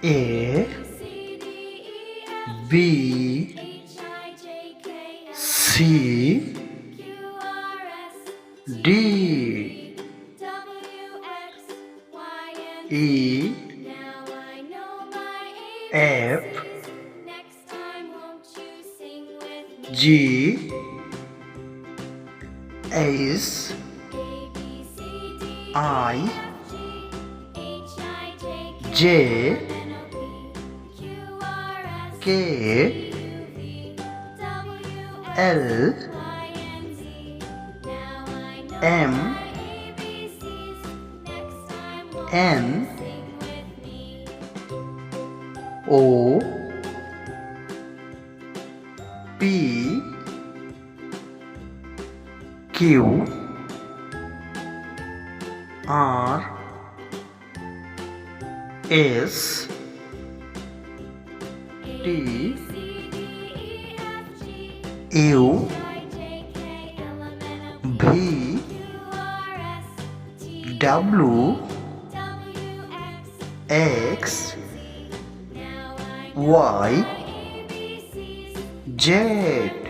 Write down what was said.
A B C D E F G H I J K L M N O P Q R S T U V W X Y Z